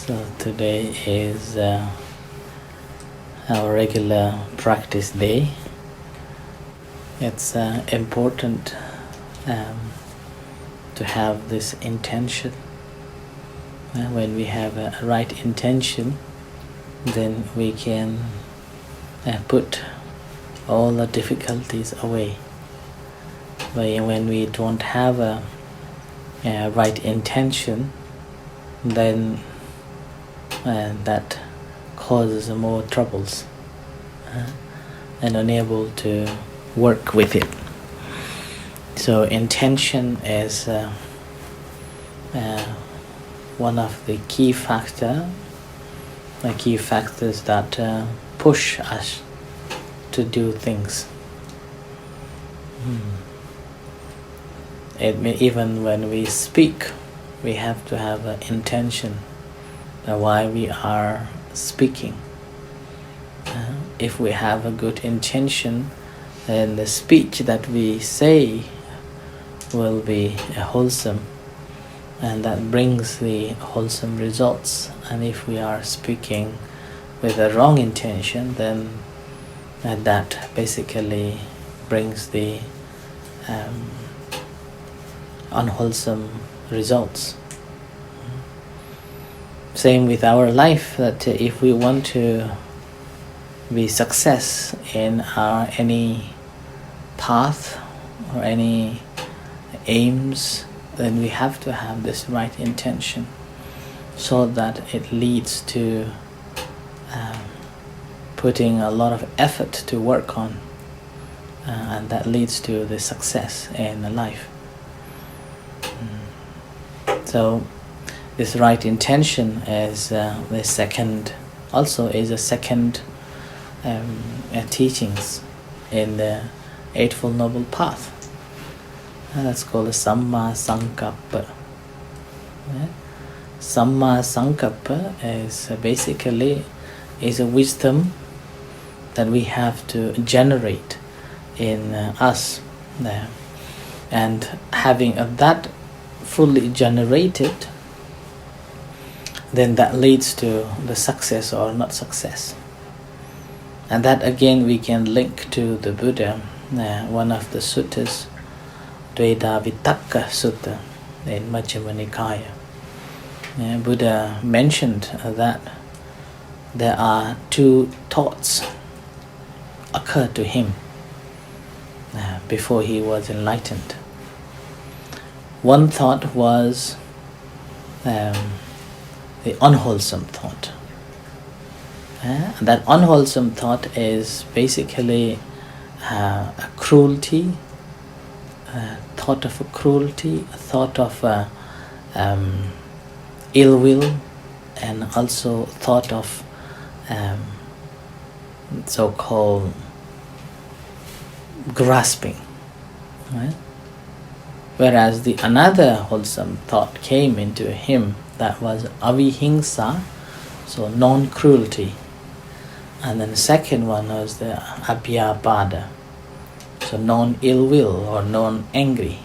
So today is our regular practice day. It's important to have this intention. When we have a right intention, then we can put all the difficulties away. But when we don't have a right intention, then that causes more troubles and unable to work with it. So intention is one of the key factors that push us to do things. Even when we speak, we have to have an intention why we are speaking. If we have a good intention, then the speech that we say will be wholesome, and that brings the wholesome results. And if we are speaking with a wrong intention, then that basically brings the unwholesome results. Same with our life, that if we want to be success in any path or any aims, then we have to have this right intention, so that it leads to putting a lot of effort to work on, and that leads to the success in the life. So this right intention is the second teachings in the Eightfold Noble Path. That's called the Samma Sankappa. Samma Sankappa is basically a wisdom that we have to generate in us, and having that fully generated, then that leads to the success or not success. And that again we can link to the Buddha, one of the suttas, Dveda Vitakka Sutta in Majjhima Nikaya. Buddha mentioned that there are two thoughts occurred to him before he was enlightened. One thought was the unwholesome thought. That unwholesome thought is basically a cruelty, a thought of cruelty, a thought of ill will, and also thought of so-called grasping. Right? Whereas the another wholesome thought came into him, that was avihingsa, so non-cruelty. And then the second one was the abhyapada, so non-ill will or non-angry.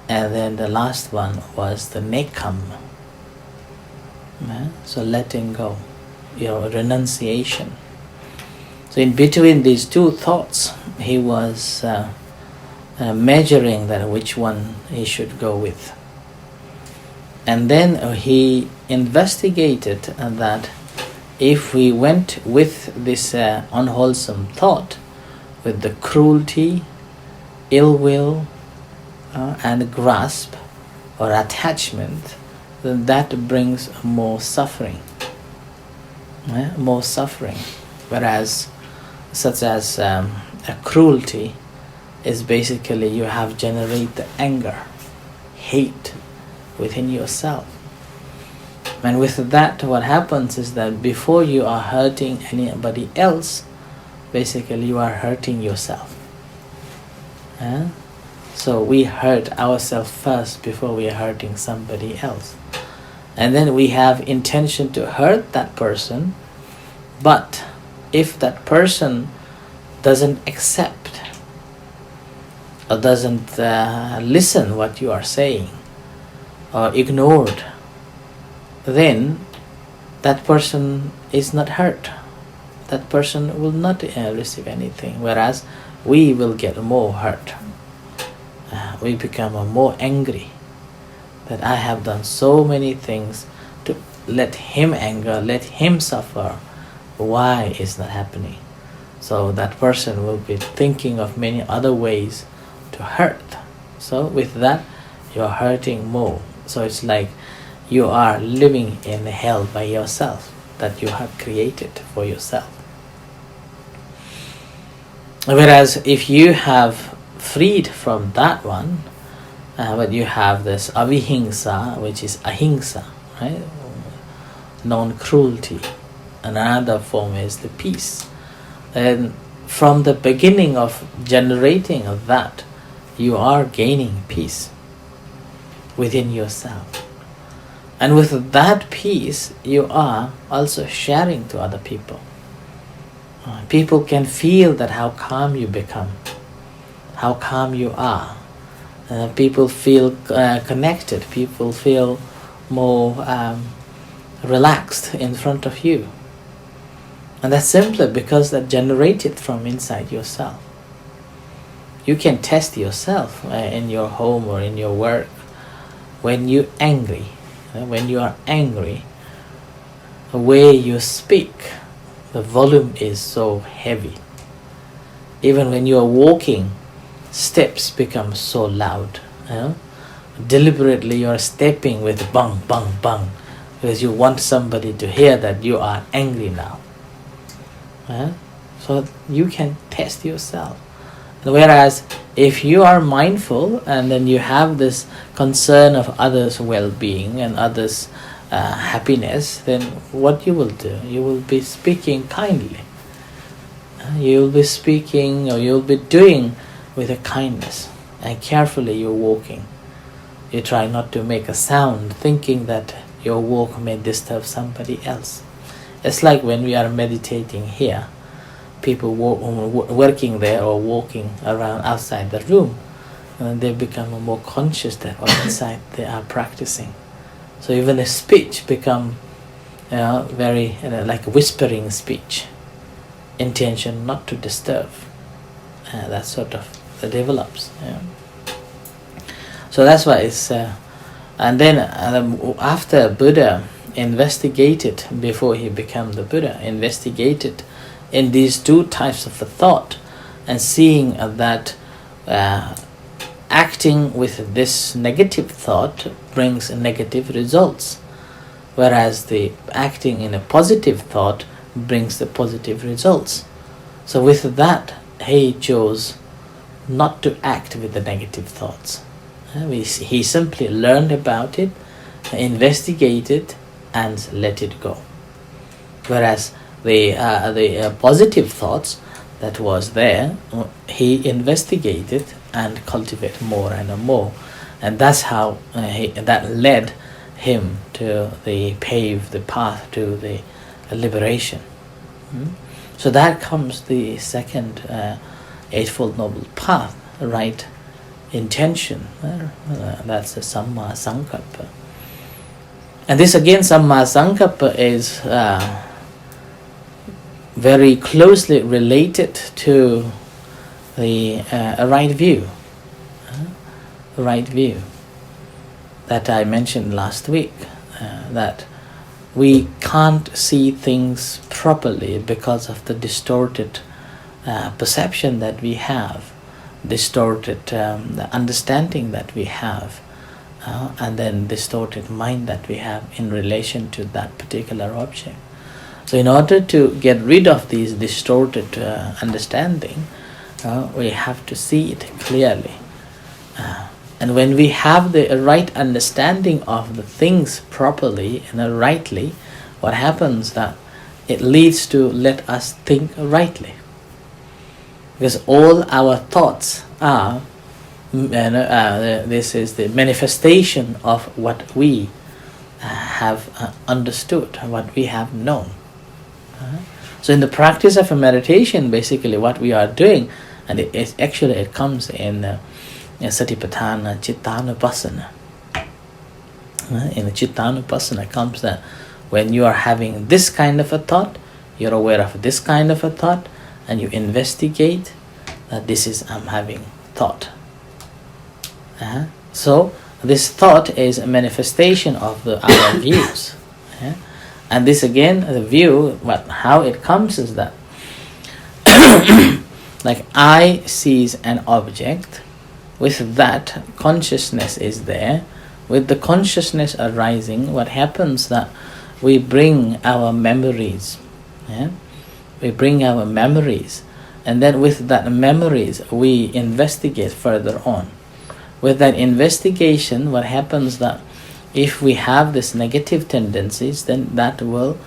And then the last one was the nekam, so letting go, renunciation. So in between these two thoughts, he was measuring that which one he should go with. And then he investigated that if we went with this unwholesome thought, with the cruelty, ill will, and grasp or attachment, then that brings more suffering. More suffering. Whereas, such as a cruelty is basically you have generated anger, hate within yourself. And with that, what happens is that before you are hurting anybody else, basically you are hurting yourself. So we hurt ourselves first before we are hurting somebody else. And then we have intention to hurt that person, but if that person doesn't accept or doesn't listen what you are saying, or ignored, then that person is not hurt. That person will not receive anything, whereas we will get more hurt. We become more angry that I have done so many things to let him anger, let him suffer. Why is that happening? So that person will be thinking of many other ways to hurt. So with that, you are hurting more. So it's like you are living in hell by yourself, that you have created for yourself. Whereas if you have freed from that one, but you have this avihingsa, which is ahimsa, right? Non-cruelty. Another form is the peace. And from the beginning of generating of that, you are gaining peace within yourself. And with that peace, you are also sharing to other people. People can feel that how calm you become, how calm you are. People feel connected, people feel more relaxed in front of you. And that's simply because that generated from inside yourself. You can test yourself in your home or in your work. When you're angry, when you are angry, the way you speak, the volume is so heavy. Even when you are walking, steps become so loud. Deliberately you are stepping with bang, bang, bang, because you want somebody to hear that you are angry now. So you can test yourself. Whereas if you are mindful and then you have this concern of others' well-being and others' happiness, then what you will do? You will be speaking kindly. You will be speaking, or you will be doing with a kindness, and carefully you're walking. You try not to make a sound, thinking that your walk may disturb somebody else. It's like when we are meditating here, people working there or walking around outside the room, and they become more conscious that inside they are practicing. So even a speech become very like whispering speech, intention not to disturb. That sort of develops. So that's why it's and then after Buddha investigated, before he became the Buddha, investigated in these two types of a thought, and seeing that acting with this negative thought brings negative results, whereas the acting in a positive thought brings the positive results. So with that, he chose not to act with the negative thoughts. He simply learned about it, investigated, and let it go. Whereas the positive thoughts that was there, he investigated and cultivated more and more, and that's how that led him to pave the path to the liberation. So that comes the second Eightfold Noble Path, right intention. That's the Samma Sankappa. And this again, Samma Sankappa is very closely related to the right view. Right view that I mentioned last week, that we can't see things properly because of the distorted perception that we have, distorted the understanding that we have, and then distorted mind that we have in relation to that particular object. So in order to get rid of these distorted understanding, we have to see it clearly. And when we have the right understanding of the things properly and rightly, what happens that it leads to let us think rightly. Because all our thoughts are, this is the manifestation of what we have understood, what we have known. So in the practice of a meditation, basically what we are doing, and it comes in Satipatthana Chittanupassana. In the Chittanupassana comes that when you are having this kind of a thought, you're aware of this kind of a thought, and you investigate that this is I'm having thought. So this thought is a manifestation of our views. And this again, the view, how it comes is that like I sees an object, with that consciousness is there. With the consciousness arising, what happens that we bring our memories. We bring our memories, and then with that memories we investigate further on. With that investigation, what happens that if we have this negative tendencies, then that will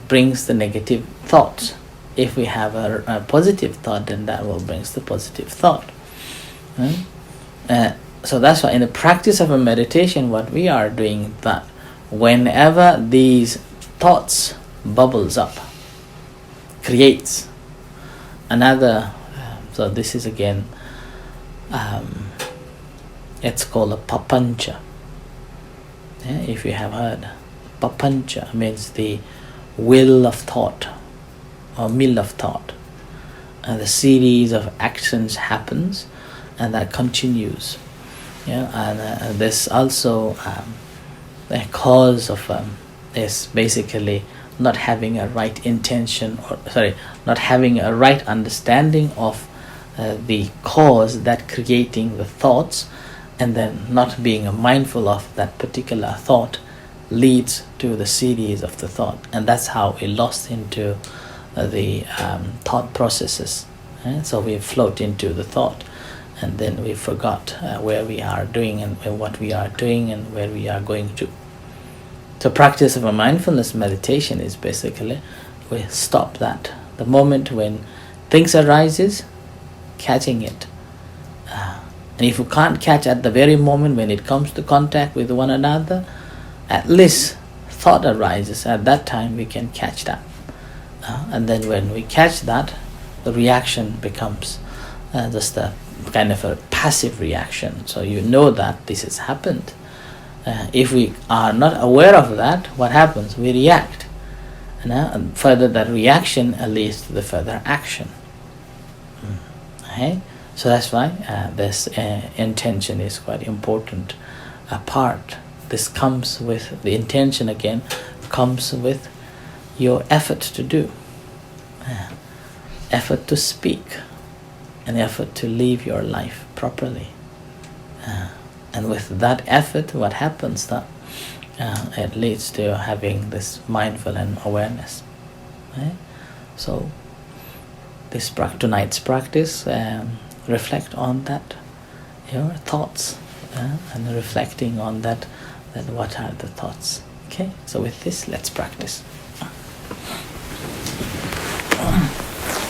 brings the negative thoughts. If we have a positive thought, then that will brings the positive thought. So that's why in the practice of a meditation, what we are doing, that whenever these thoughts bubbles up, creates another, so this is again, it's called a papancha. If you have heard, papancha means the will of thought or mill of thought, and the series of actions happens, and that continues. And this also the cause of is basically not having a right intention, or not having a right understanding of the cause that creating the thoughts, and then not being mindful of that particular thought leads to the series of the thought, and that's how we lost into the thought processes. So we float into the thought, and then we forgot where we are doing and what we are doing and where we are going to. So practice of a mindfulness meditation is basically we stop that. The moment when things arises, catching it. And if you can't catch at the very moment when it comes to contact with one another, at least thought arises. At that time we can catch that. And then when we catch that, the reaction becomes just a kind of a passive reaction. So you know that this has happened. If we are not aware of that, what happens? We react. And further that reaction leads to the further action. Okay? So that's why this intention is quite important part. This comes with, the intention again, comes with your effort to do. Effort to speak. An effort to live your life properly. And with that effort, what happens? That it leads to having this mindful and awareness. Right? So this tonight's practice, reflect on that, your thoughts, and reflecting on that what are the thoughts. Okay, so with this, let's practice.